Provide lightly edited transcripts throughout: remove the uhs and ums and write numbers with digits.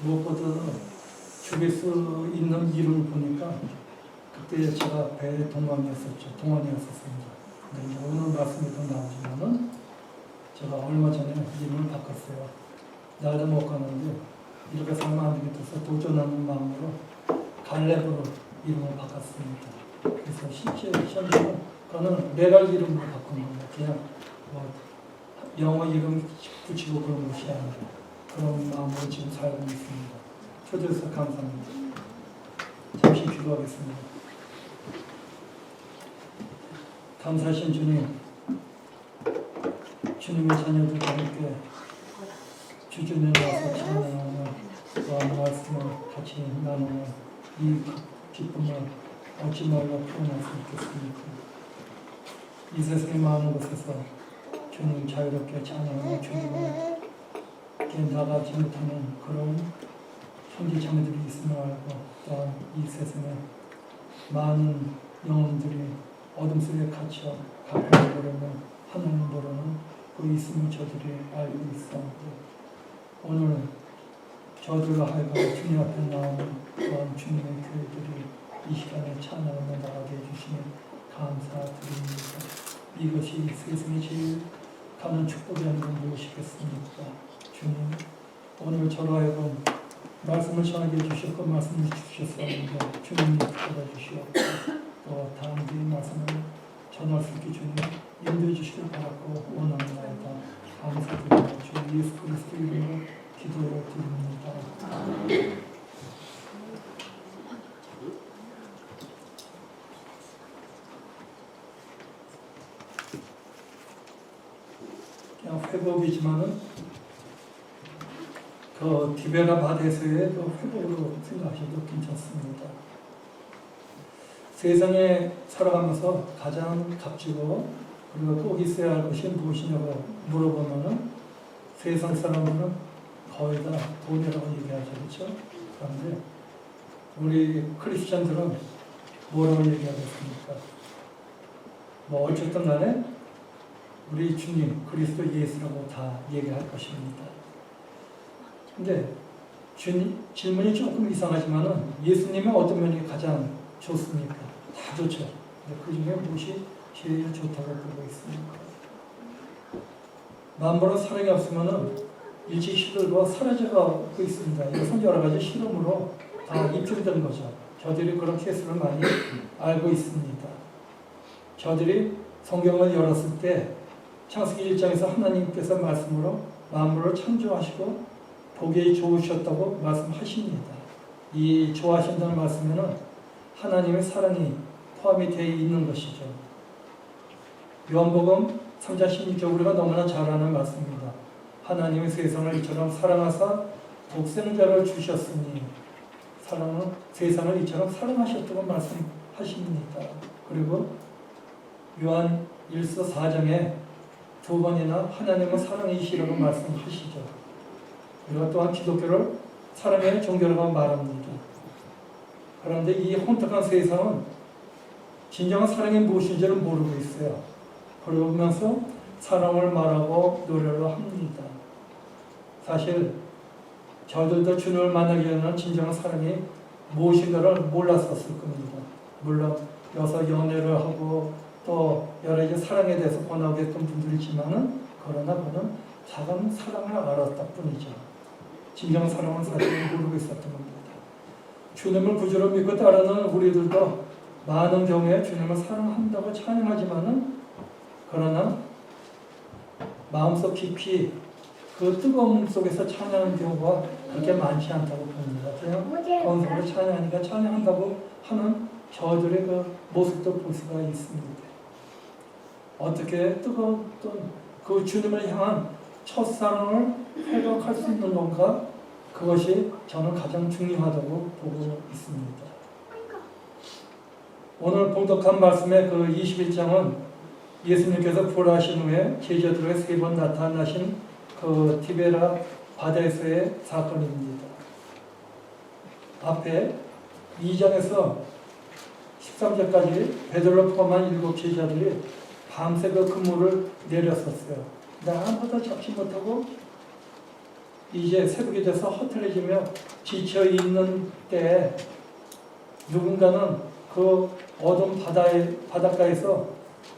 무엇보다 죽일 수 있는 이름을 보니까 그때 제가 배 동안이었습니다. 근데 이제 오늘 말씀에도 나오지만은 제가 얼마 전에 이름을 바꿨어요. 나도 못 가는데 이렇게 살면 안 되겠어서 도전하는 마음으로 갈렙으로 이름을 바꿨습니다. 그래서 실제 현재는 저는 매달 이름으로 바꾼 겁니다. 그냥 뭐 영어 이름 붙이고 그런 것이 아니라 그런 마음으로 지금 살고 있습니다. 초대해서 감사합니다. 잠시 기도하겠습니다. 감사하신 주님, 주님의 자녀들과 함께 주중에 와서 찬양하며 또한 말씀을 같이 나누며 이 기쁨을 어찌 말로 표현할 수 있겠습니까? 이 세상의 많은 곳에서 주님 자유롭게 찬양하며 주님께 나가지 못하는 그런 형제 자매들이 있음을 알고 또한 이 세상에 많은 영혼들이 어둠 속에 갇혀 가까이 모르는 하나님 모르는 그 있음을 저들이 알고 있사오니 오늘 저들로 하여금 주님 앞에 나오는 또한 주님의 교회들이 이 시간에 찬양하며 나가게 해주시니 감사드립니다. 이것이 세상에 제일 가는 축복이 아니고 무엇이겠습니까? 주님, 오늘 저로 하여금 말씀을 전하게 해주셨고 말씀을 주셨었는데 주님이 받아주시옵고 또 다음 뒤의 말씀을 전할 수 있게 주님 인도해 주시길 바라고 원합니다. 감사드립니다. 주 예수 그리스도 이름으로 기도해 드립니다. 그냥 회복이지만은 그 디베라 바데스의 그 회복으로 생각하셔도 괜찮습니다. 세상에 살아가면서 가장 값지고 그리고 꼭 있어야 할 것이 무엇이냐고 물어보면은 세상 사람들은 거의 다 돈이라고 얘기하죠, 그렇죠? 그런데 우리 크리스천들은 뭐라고 얘기하겠습니까? 뭐 어쨌든 간에 우리 주님 그리스도 예수라고 다 얘기할 것입니다. 근데 질문이 조금 이상하지만은 예수님의 어떤 면이 가장 좋습니까? 다 좋죠. 근데 그 중에 무엇이 제일 좋다고 보고 있습니까? 만물은 사랑이 없으면은 일찍 시들고 사라져가고 있습니다. 이것은 여러 가지 실험으로 다 입증된 거죠. 저들이 그런 케이스를 많이 알고 있습니다. 저들이 성경을 열었을 때 창세기 1장에서 하나님께서 말씀으로 만물을 창조하시고 보기 좋으셨다고 말씀하십니다. 이 좋아하신다는 말씀에는 하나님의 사랑이 포함이 되어 있는 것이죠. 요한복음 3장 16절 우리가 너무나 잘 아는 말씀입니다. 하나님의 세상을 이처럼 사랑하사 독생자를 주셨으니 세상을 이처럼 사랑하셨다고 말씀하십니다. 그리고 요한 1서 4장에 두 번이나 하나님은 사랑이시라고 말씀하시죠. 그리고 또한 기독교를 사랑의 종교라고 말합니다. 그런데 이 혼탁한 세상은 진정한 사랑이 무엇인지를 모르고 있어요. 그러면서 사랑을 말하고 노래를 합니다. 사실 저들도 주님을 만나기 전에는 진정한 사랑이 무엇인가를 몰랐었을 겁니다. 물론 여기서 연애를 하고 또 여러 가지 사랑에 대해서 권하겠던 분들이지만은 그러나 그는 작은 사랑을 알았다 뿐이죠. 진정 사랑은 사실 모르고 있었던 겁니다. 주님을 구주로 믿고 따르는 우리들도 많은 경우에 주님을 사랑한다고 찬양하지만은 그러나 마음속 깊이 그 뜨거움 속에서 찬양하는 경우가 그렇게 많지 않다고 봅니다. 그냥 건성으로 찬양하니까 찬양한다고 하는 저들의 그 모습도 볼 수가 있습니다. 어떻게 뜨거웠던 그 주님을 향한 첫사랑을 회복할 수 있는 건가? 그것이 저는 가장 중요하다고 보고 있습니다. 오늘 봉독한 말씀의 그 21장은 예수님께서 부활하신 후에 제자들에게 3번 나타나신 그 디베라 바다에서의 사건입니다. 앞에 2장에서 13절까지 베드로를 포함한 7 제자들이 밤새 그 그물을 내렸었어요. 근데 아무도 잡지 못하고 이제 새벽이 돼서 허탈해지며 지쳐 있는 때에 누군가는 그 어둠 바닷가에서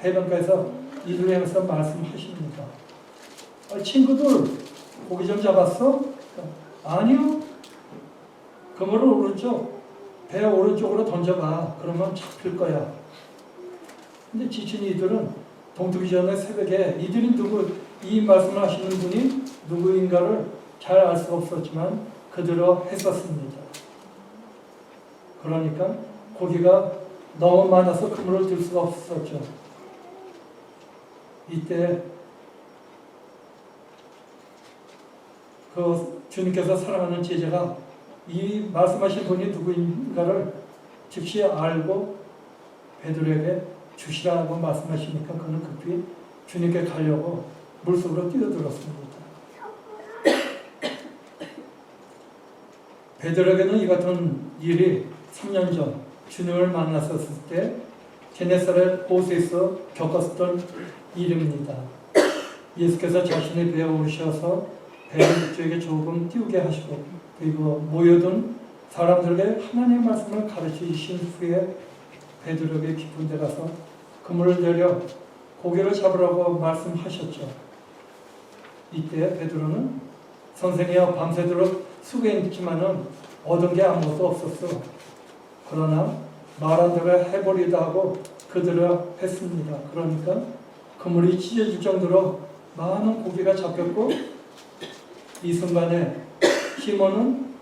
해변가에서 이들을 향해서 말씀하십니다. 친구들 고기 좀 잡았어? 아니요. 그물을 오른쪽 배 오른쪽으로 던져봐. 그러면 잡힐 거야. 근데 지친 이들은 동트기 전에 새벽에 이들이 이 말씀을 하시는 분이 누구인가를 잘 알 수 없었지만 그대로 했었습니다. 그러니까 고기가 너무 많아서 그물을 들 수가 없었죠. 이때 그 주님께서 사랑하는 제자가 이 말씀하신 분이 누구인가를 즉시 알고 베드로에게 주시라고 말씀하시니까 그는 급히 주님께 가려고 물속으로 뛰어들었습니다. 베드로에게는 이 같은 일이 3년 전 주님을 만났었을 때 게네사렛 호수에서 겪었던 일입니다. 예수께서 자신의 배에 오르셔서 배를 저에게 조금 띄우게 하시고 그리고 모여든 사람들에게 하나님의 말씀을 가르치신 후에 베드로에게 깊은 데 가서 그물을 내려 고기를 잡으라고 말씀하셨죠. 이때 베드로는 선생이여 밤새도록 수고했지만은 얻은 게 아무것도 없었어. 그러나 말한 대로 해버리다 하고 그대로 했습니다. 그러니까 그물이 찢어질 정도로 많은 고기가 잡혔고 이 순간에 시몬은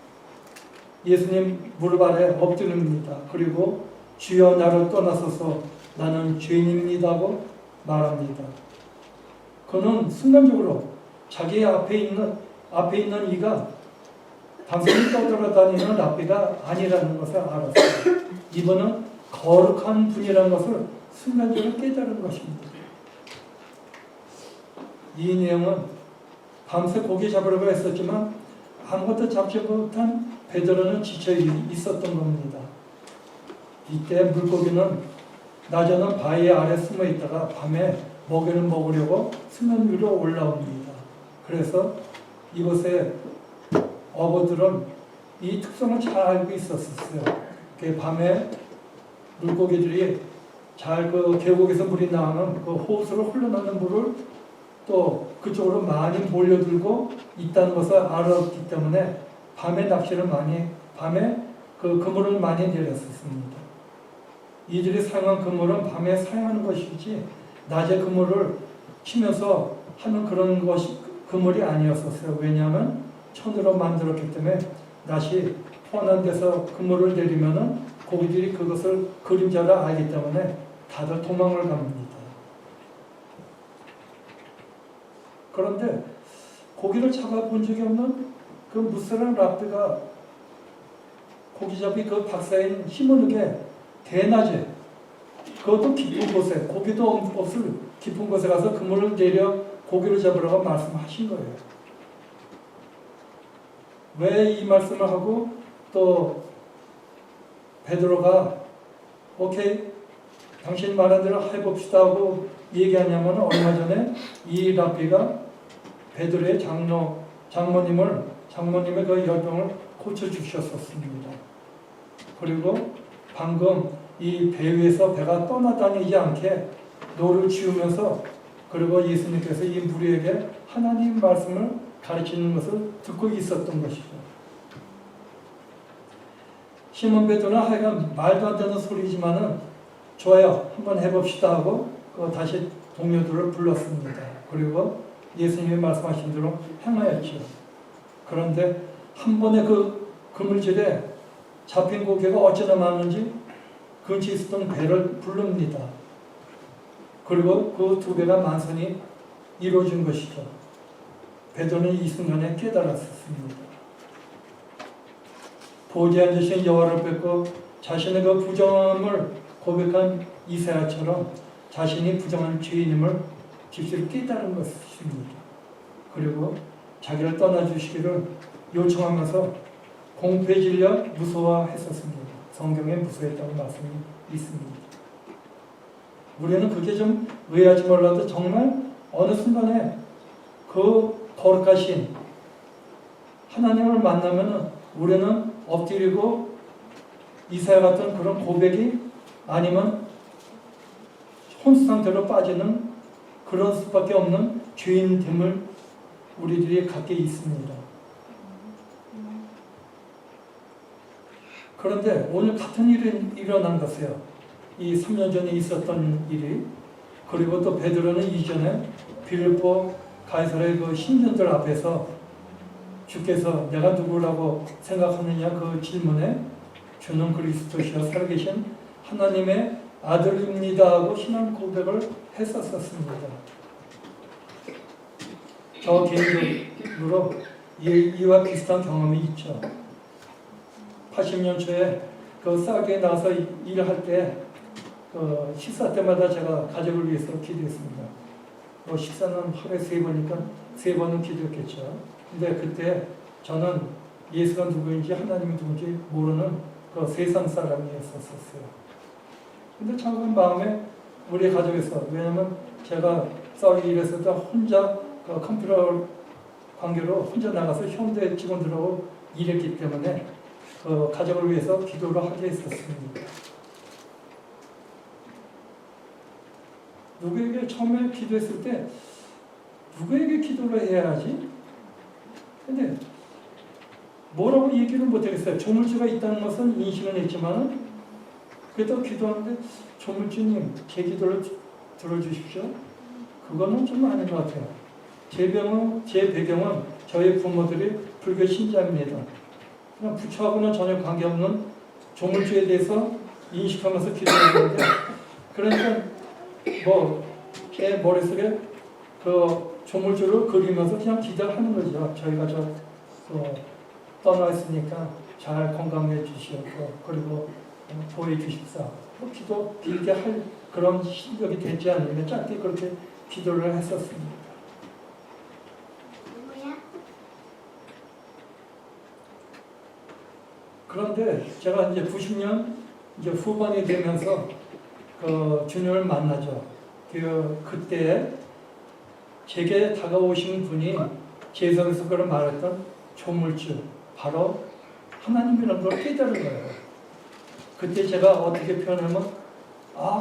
예수님 무릎 아래 엎드립니다. 그리고 주여 나를 떠나소서 나는 죄인입니다 하고 말합니다. 그는 순간적으로 자기 앞에 있는 이가 당신이 떠돌아다니는 랍비가 아니라는 것을 알았어요. 이분은 거룩한 분이라는 것을 순간적으로 깨달은 것입니다. 이 내용은 밤새 고기 잡으려고 했었지만 아무것도 잡지 못한 베드로는 지쳐 있었던 겁니다. 이때 물고기는 낮에는 바위 아래 숨어 있다가 밤에 먹이를 먹으려고 수면 위로 올라옵니다. 그래서 이곳에 어부들은 이 특성을 잘 알고 있었어요. 밤에 물고기들이 잘 그 계곡에서 물이 나오는 그 호수로 흘러나오는 물을 또 그쪽으로 많이 몰려들고 있다는 것을 알았기 때문에 밤에 그물을 많이 내렸었습니다. 이들이 사용한 그물은 밤에 사용하는 것이지 낮에 그물을 치면서 하는 그런 그물이 아니었었어요. 왜냐하면 천으로 만들었기 때문에 낮이 훤한 데서 그물을 내리면은 고기들이 그것을 그림자로 알기 때문에 다들 도망을 갑니다. 그런데 고기를 잡아본 적이 없는 그 무스랑 랍비가 고기잡이 그 박사인 시몬에게 대낮에 그것도 깊은 곳에 고기도 없을 깊은 곳에 가서 그물을 내려 고기를 잡으라고 말씀하신 거예요. 왜 이 말씀을 하고 또 베드로가 오케이 당신 말한 대로 해봅시다 하고 얘기하냐면 얼마 전에 이 랍비가 베드로의 장모님의 그 열병을 고쳐주셨었습니다. 그리고 방금 이 배 위에서 배가 떠나다니지 않게 노를 지으면서 그리고 예수님께서 이 무리에게 하나님 말씀을 가르치는 것을 듣고 있었던 것이죠. 시몬 베드로는 하여간 말도 안 되는 소리지만은 좋아요 한번 해봅시다 하고 다시 동료들을 불렀습니다. 그리고 예수님이 말씀하신 대로 행하였죠. 그런데 한 번에 그 그물질에 잡힌 고기가 어찌나 많은지 근처에 있었던 배를 부릅니다. 그리고 그 두 배가 만선이 이루어진 것이죠. 베드로는 이 순간에 깨달았습니다. 보좌에 앉으신 여호와를 뵙고 자신의 그 부정함을 고백한 이사야처럼 자신이 부정한 죄인임을 깊이 깨달은 것입니다. 그리고 자기를 떠나주시기를 요청하면서 공포에 질려 무서워했었습니다. 성경에 무서워했다고 말씀이 있습니다. 우리는 그게 좀 의아할지 몰라도 정말 어느 순간에 그 거룩하신 하나님을 만나면은 우리는 엎드리고 이사야 같은 그런 고백이 아니면 혼수 상태로 빠지는 그런 수밖에 없는 죄인됨을 우리들이 갖게 있습니다. 그런데 오늘 같은 일이 일어난 것이에요. 이 3년 전에 있었던 일이, 그리고 또 베드로는 이전에 빌립보 가이사랴의 그 신전들 앞에서 주께서 내가 누구라고 생각하느냐 그 질문에 주는 그리스도시여 살아계신 하나님의 아들입니다 하고 신앙 고백을 했었습니다. 저 개인적으로 이와 비슷한 경험이 있죠. 80년 초에 그 싸게 나서 일할 때 식사 때마다 제가 가족을 위해서 기도했습니다. 식사는 하루에 3번이니까 3번은 기도했겠죠. 근데 그때 저는 예수가 누구인지 하나님이 누구인지 모르는 그 세상 사람이었었어요. 근데 참 마음에 우리 가족에서, 왜냐면 제가 싸우기 일했을 때 혼자 그 컴퓨터 관계로 혼자 나가서 현대 직원들하고 일했기 때문에 그 가족을 위해서 기도를 하게 했었습니다. 누구에게 처음에 기도했을 때 누구에게 기도를 해야 하지? 근데 뭐라고 얘기를 못하겠어요. 조물주가 있다는 것은 인식은 했지만 그래도 기도하는데 조물주님 제 기도를 들어주십시오. 그거는 좀 아닌 것 같아요. 제 배경은 저희 부모들이 불교 신자입니다. 그냥 부처하고는 전혀 관계없는 조물주에 대해서 인식하면서 기도하는데, 그러니까 제 머릿속에 그 조물주를 그리면서 그냥 기도하는 거죠. 저희가 떠나 있으니까 잘 건강해 주시옵고 그리고 보호해 주십사. 기도 길게 할 그런 실력이 되지 않으니까 짧게 그렇게 기도를 했었습니다. 그런데 제가 이제 90년 후반이 되면서 주님을 만나죠. 그때 제게 다가오신 분이 제석에서 그걸 말했던 조물주, 바로 하나님이라는 걸 깨달은 거예요. 그때 제가 어떻게 표현하면,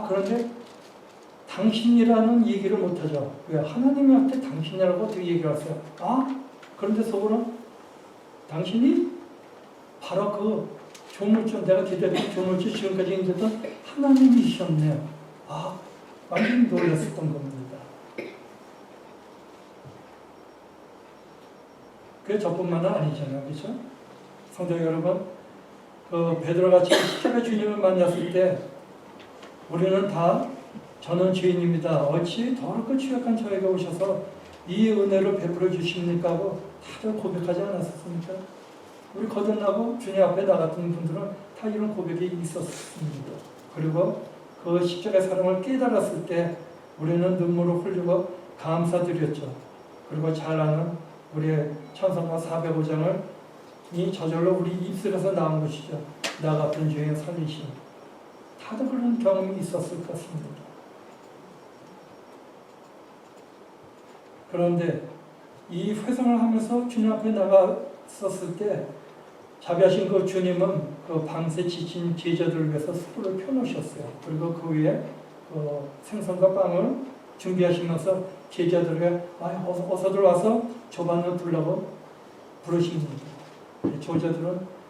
그런데 당신이라는 얘기를 못하죠. 왜? 하나님한테 당신이라고 어떻게 얘기를 하세요? 그런데 속으로 당신이 바로 그 조물주, 내가 기대했던 조물주, 지금까지 있었던 하나님이셨네요. 완전히 놀랐었던 겁니다. 그게 저뿐만은 아니잖아요. 그렇죠? 성도 여러분, 베드로같이 십자가 주님을 만났을 때 우리는 다 저는 죄인입니다. 어찌 더럽고 취약한 저에게 오셔서 이 은혜를 베풀어 주십니까 하고 다들 고백하지 않았습니까? 우리 거듭나고 주님 앞에 나갔던 분들은 다 이런 고백이 있었습니다. 그리고 그 십자가의 사랑을 깨달았을 때 우리는 눈물을 흘리고 감사드렸죠. 그리고 잘 아는 우리의 찬송가 405장을 이 저절로 우리 입술에서 나온 것이죠. 나 같은 죄인 살리심. 다들 그런 경험이 있었을 것 같습니다. 그런데 이 회상을 하면서 주님 앞에 나갔었을 때 자비하신 그 주님은 그 밤새 지친 제자들을 위해서 숯불을 펴놓으셨어요. 그리고 그 위에 생선과 빵을 준비하시면서 제자들에게 어서들 와서 조반을 불라고 부르십니다.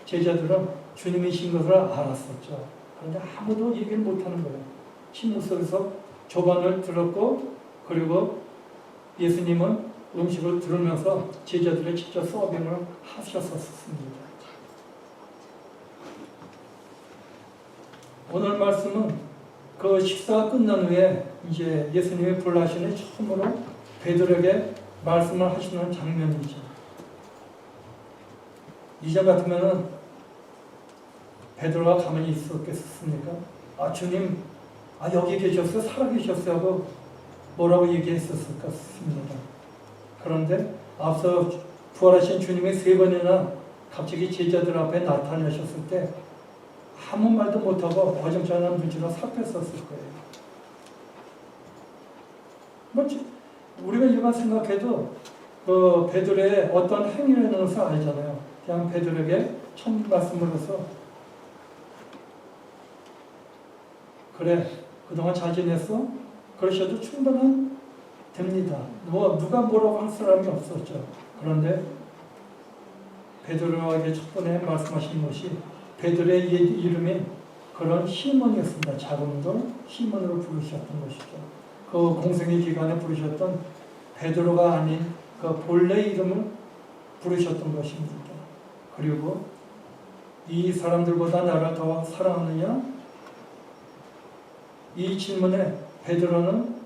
제자들은 주님이신 것을 알았었죠. 그런데 아무도 얘기를 못하는 거예요. 침묵 속에서 조반을 들었고, 그리고 예수님은 음식을 들으면서 제자들의 직접 서빙을 하셨었습니다. 오늘 말씀은 그 식사가 끝난 후에 이제 예수님이 불나시는 처음으로 베드로에게 말씀을 하시는 장면이죠. 이전 같으면은 베드로가 가만히 있었겠습니까? 주님, 여기 계셨어요? 살아계셨어요? 하고 뭐라고 얘기했었을 것 같습니다. 그런데 앞서 부활하신 주님이 3번이나 갑자기 제자들 앞에 나타나셨을 때 아무 말도 못하고 어정쩡한 눈치로 살폈었을 거예요. 우리가 일반 생각해도 그 베드로의 어떤 행위를 하는 것을 알잖아요. 그냥 베드로에게 첫 말씀으로서 그래 그동안 잘 지냈어? 그러셔도 충분한 됩니다. 누가 뭐라고 할 사람이 없었죠. 그런데 베드로에게 첫 번에 말씀하신 것이 베드로의 이름이 그런 시몬이었습니다. 작은 돌 시몬으로 부르셨던 것이죠. 그 공생의 기간에 부르셨던 베드로가 아닌 그 본래 이름을 부르셨던 것입니다. 그리고 이 사람들보다 나를 더 사랑하느냐? 이 질문에 베드로는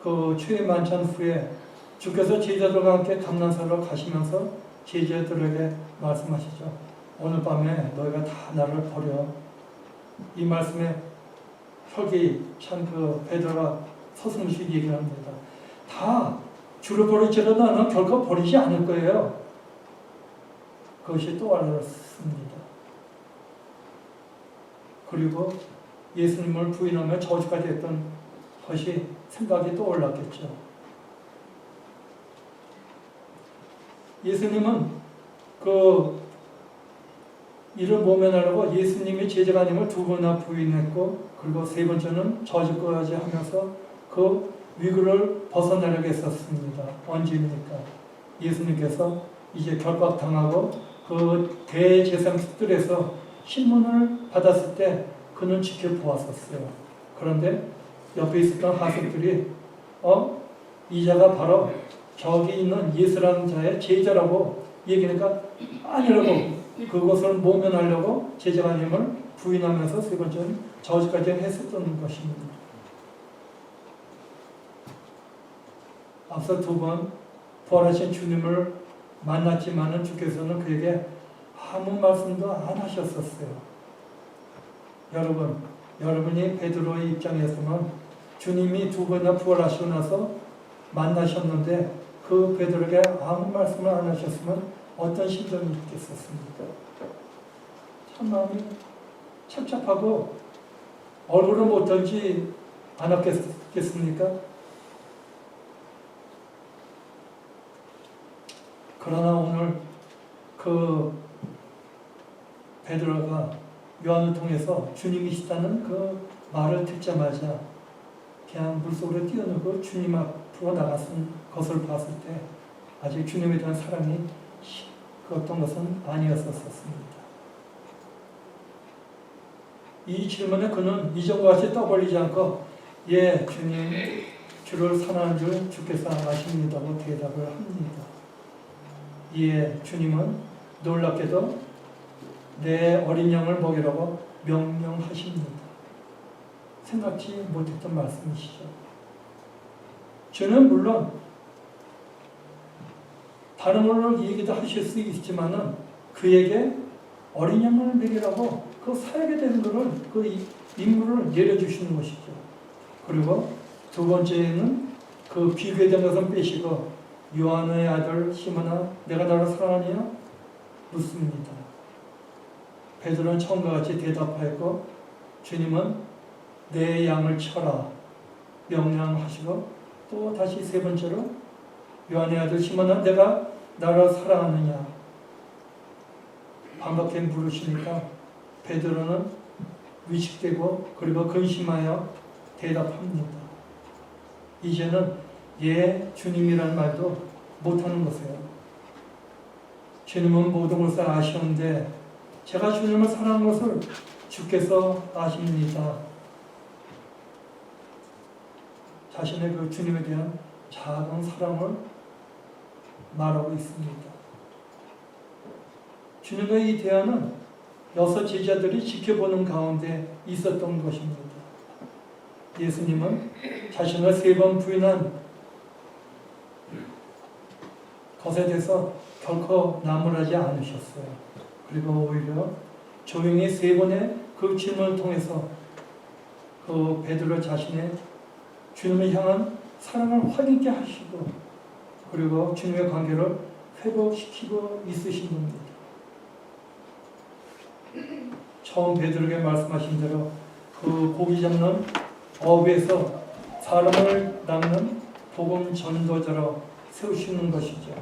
그 추회 만찬 후에 주께서 제자들과 함께 감난산으로 가시면서 제자들에게 말씀하시죠. 오늘 밤에 너희가 다 나를 버려. 이 말씀에 혁이 참 그 베드로가 서슴없이 얘기를 합니다. 다 주를 버릴지라도 나는 결코 버리지 않을 거예요. 그것이 또 알았습니다. 그리고 예수님을 부인하며 저주까지 했던 것이 생각이 떠올랐겠죠. 예수님은 그 이를 모면하려고 예수님이 제자가 아님을 두 번이나 부인했고 그리고 세 번째는 저주까지 하면서 그 위구를 벗어나려고 했었습니다. 언제입니까? 예수님께서 이제 결박당하고 그 대제사장들에서 신문을 받았을 때 그는 지켜보았었어요. 그런데 옆에 있었던 하석들이 이자가 바로 저기 있는 예수라는 자의 제자라고 얘기하니까 아니라고 그것을 모면하려고 제자가님을 부인하면서 세 번째는 저주까지 했었던 것입니다. 앞서 두 번 부활하신 주님을 만났지만은 주께서는 그에게 아무 말씀도 안 하셨었어요. 여러분이 베드로의 입장에서는 주님이 두 번이나 부활하시고 나서 만나셨는데 그 베드로에게 아무 말씀을 안 하셨으면 어떤 심정이 있겠었습니까? 참 마음이 착잡하고 얼굴을 못 들지 않았겠습니까? 그러나 오늘 그 베드로가 요한을 통해서 주님이시다는 그 말을 듣자마자 그냥 물속으로 뛰어들고 주님 앞으로 나갔은 것을 봤을 때 아직 주님에 대한 사랑이 그 어떤 것은 아니었었습니다. 이 질문에 그는 이전과 같이 떠벌리지 않고 예 주님 주를 사랑하는 줄 주께서 아십니다고 대답을 합니다. 예 주님은 놀랍게도 내 어린 양을 먹이라고 명령하십니다. 생각지 못했던 말씀이시죠. 저는 물론 다른 걸로 얘기도 하실 수 있지만은 그에게 어린 양을 먹이라고 그 살게 되는 것을 그 임무를 내려주시는 것이죠. 그리고 두 번째는 그 비교된 것은 빼시고 요한의 아들 시몬아 내가 나를 사랑하느냐 묻습니다. 베드로는 처음과 같이 대답하였고 주님은 내 양을 쳐라 명령하시고 또 다시 세 번째로 요한의 아들 시몬아 내가 나를 사랑하느냐 반복해 물으시니까 베드로는 위축되고 그리고 근심하여 대답합니다. 이제는 예 주님이라는 말도 못하는 것이에요. 주님은 모든 것을 아시는데 제가 주님을 사랑하는 것을 주께서 아십니다. 자신의 그 주님에 대한 작은 사랑을 말하고 있습니다. 주님과의 이 대화는 6 제자들이 지켜보는 가운데 있었던 것입니다. 예수님은 자신을 3번 부인한 것에 대해서 결코 나무라지 않으셨어요. 그리고 오히려 조용히 3번의 그 질문을 통해서 그 베드로 자신의 주님을 향한 사랑을 확인케 하시고 그리고 주님의 관계를 회복시키고 있으신 겁니다. 처음 베드로에게 말씀하신 대로 그 고기 잡는 어업에서 사람을 낚는 복음 전도자로 세우시는 것이죠.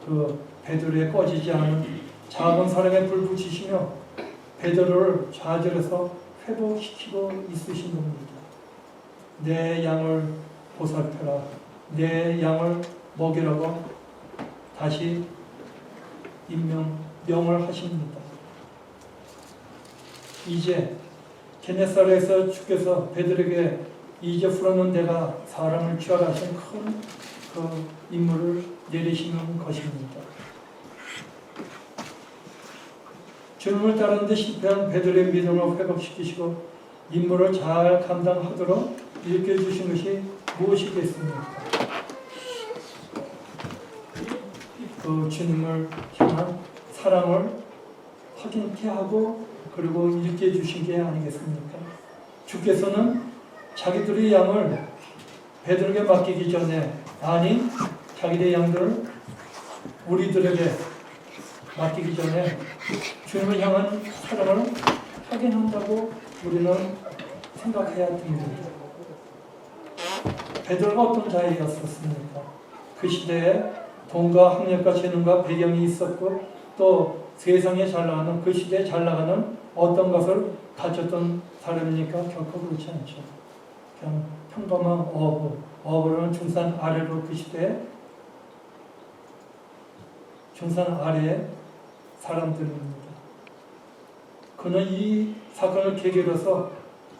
그 베드로의 꺼지지 않은 작은 사랑에 불 붙이시며 베드로를 좌절해서 회복시키고 있으신 겁니다. 내 양을 보살펴라. 내 양을 먹이라고 다시 명을 하십니다. 이제 게네사렛에서 주께서 베드로에게 이제 풀어놓은 내가 사람을 취하라 하신 큰 그 임무를 내리시는 것입니다. 주님을 따르는 데 실패한 베드로의 믿음을 회복시키시고 임무를 잘 감당하도록 일깨워주신 것이 무엇이겠습니까? 그 주님을 향한 사랑을 확인케 하고 그리고 일깨워주신 게 아니겠습니까? 주께서는 자기들의 양을 베드로에게 맡기기 전에 자기들의 양들을 우리들에게 맡기기 전에 주님을 향한 사랑을 확인한다고 우리는 생각해야 됩니다. 베드로가 어떤 자였었습니까? 그 시대에 돈과 학력과 재능과 배경이 있었고 또 세상에 잘 나가는 그 시대에 잘 나가는 어떤 것을 가졌던 사람이니까 결코 그렇지 않죠. 그냥 평범한 어부는 중산 아래로 그 시대에 중산 아래의 사람들입니다. 그는 이 사건을 계기로서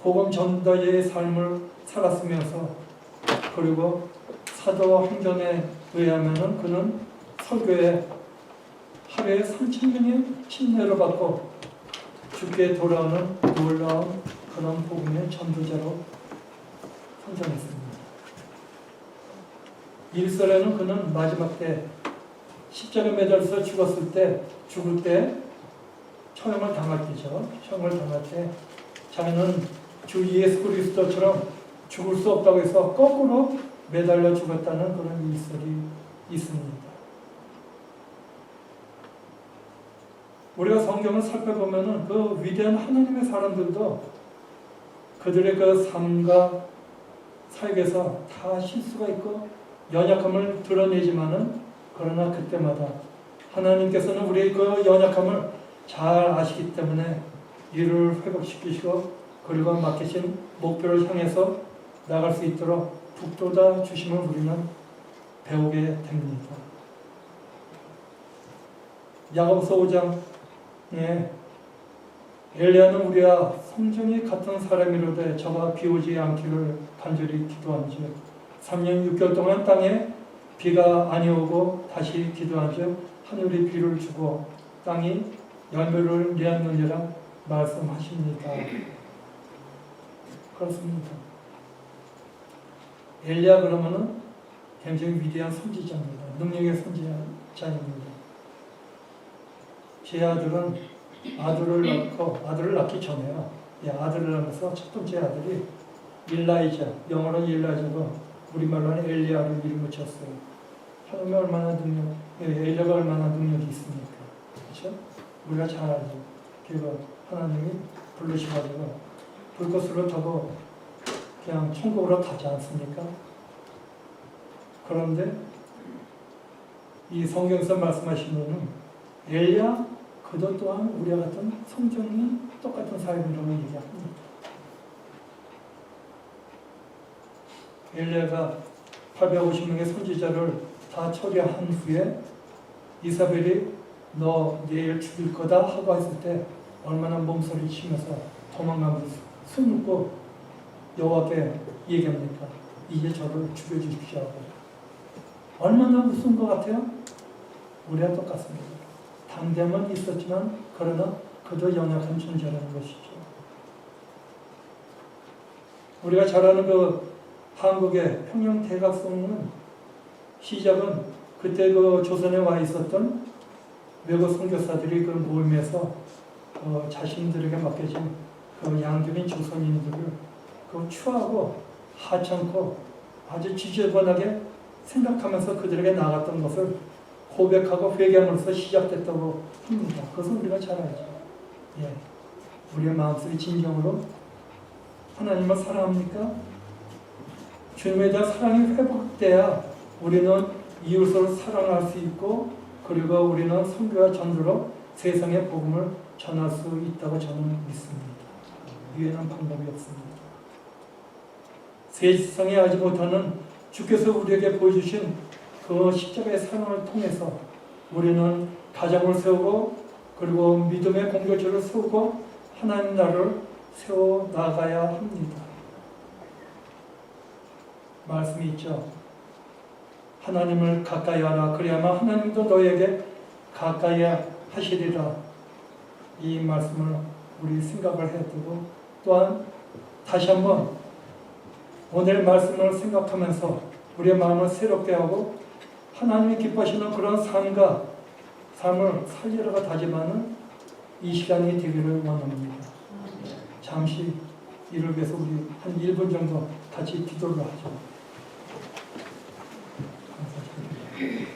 복음 전도자의 삶을 살았으면서 그리고 사도 행전에 의하면 그는 설교에 하루에 3,000명의 침례를 받고 주께 돌아오는 놀라운 그런 복음의 전도자로 성장했습니다. 일설에는 그는 마지막 때 십자가에 매달려서 죽을 때 처형을 당할 때죠. 처형을 당할 때 자기는 주 예수 그리스도처럼 죽을 수 없다고 해서 거꾸로 매달려 죽었다는 그런 일설이 있습니다. 우리가 성경을 살펴보면 그 위대한 하나님의 사람들도 그들의 그 삶과 사역에서 다 실수가 있고 연약함을 드러내지만은 그러나 그때마다 하나님께서는 우리의 그 연약함을 잘 아시기 때문에 이를 회복시키시고 그리고 맡기신 목표를 향해서 나갈 수 있도록 북돋아 주심을 우리는 배우게 됩니다. 야고보서 5장에 엘리야는 우리와 성정이 같은 사람이로되 저가 비오지 않기를 간절히 기도한즉 3년 6개월 동안 땅에 비가 아니오고 다시 기도한즉 하늘이 비를 주고 땅이 열매를 내었느니라 말씀하십니다. 그렇습니다. 엘리야 그러면은 굉장히 위대한 선지자입니다. 능력의 선지자입니다. 제 아들은 아들을 낳기 전에요. 아들을 낳아서 첫 번째 아들이 일라이자, 영어로는 일라이자고 우리말로는 엘리야를 이름을 지었어요. 하나님이 얼마나 엘리야가 얼마나 능력이 있습니까? 그렇죠? 우리가 잘 알죠. 그리고 하나님이 부르셔가지고 불꽃으로 저거 그냥 천국으로 가지 않습니까? 그런데 이 성경에서 말씀하시는 엘리야 그도 또한 우리와 같은 성정이 똑같은 사람이라고 얘기합니다. 엘리야가 850명의 선지자를 다 처리한 후에 이사벨이 너 내일 죽일 거다 하고 했을 때 얼마나 몸소리 치면서 도망가면서 숨고 여호와께 얘기합니까? 이제 저를 죽여주십시오 하고. 얼마나 무서운 것 같아요? 우리와 똑같습니다. 담대함은 있었지만 그러나 그도 연약한 존재라는 것이죠. 우리가 잘 아는 그 한국의 평양대각성은 시작은 그때 그 조선에 와 있었던 외국 선교사들이 그 모임에서 자신들에게 맡겨진 그 양들인 조선인들을 그 추하고 하찮고 아주 지저분하게 생각하면서 그들에게 나갔던 것을 고백하고 회개함으로써 시작됐다고 합니다. 그것은 우리가 잘 알죠. 우리의 마음속에 진정으로 하나님을 사랑합니까? 주님에 대한 사랑이 회복돼야 우리는 이웃을 사랑할 수 있고 그리고 우리는 선교와 전도로 세상의 복음을 전할 수 있다고 저는 믿습니다. 이외에는 방법이 없습니다. 세상에 알지 못하는 주께서 우리에게 보여주신 그 십자가의 사랑을 통해서 우리는 가정을 세우고 그리고 믿음의 공동체를 세우고 하나님 나라를 세워 나가야 합니다. 말씀이 있죠. 하나님을 가까이 하라. 그래야만 하나님도 너에게 가까이 하시리라. 이 말씀을 우리 생각을 해야 되고 또한 다시 한번 오늘 말씀을 생각하면서 우리의 마음을 새롭게 하고 하나님이 기뻐하시는 그런 삶을 살리려고 다짐하는 이 시간이 되기를 원합니다. 잠시 이를 위해서 우리 한 1분 정도 같이 기도를 하죠. 감사합니다.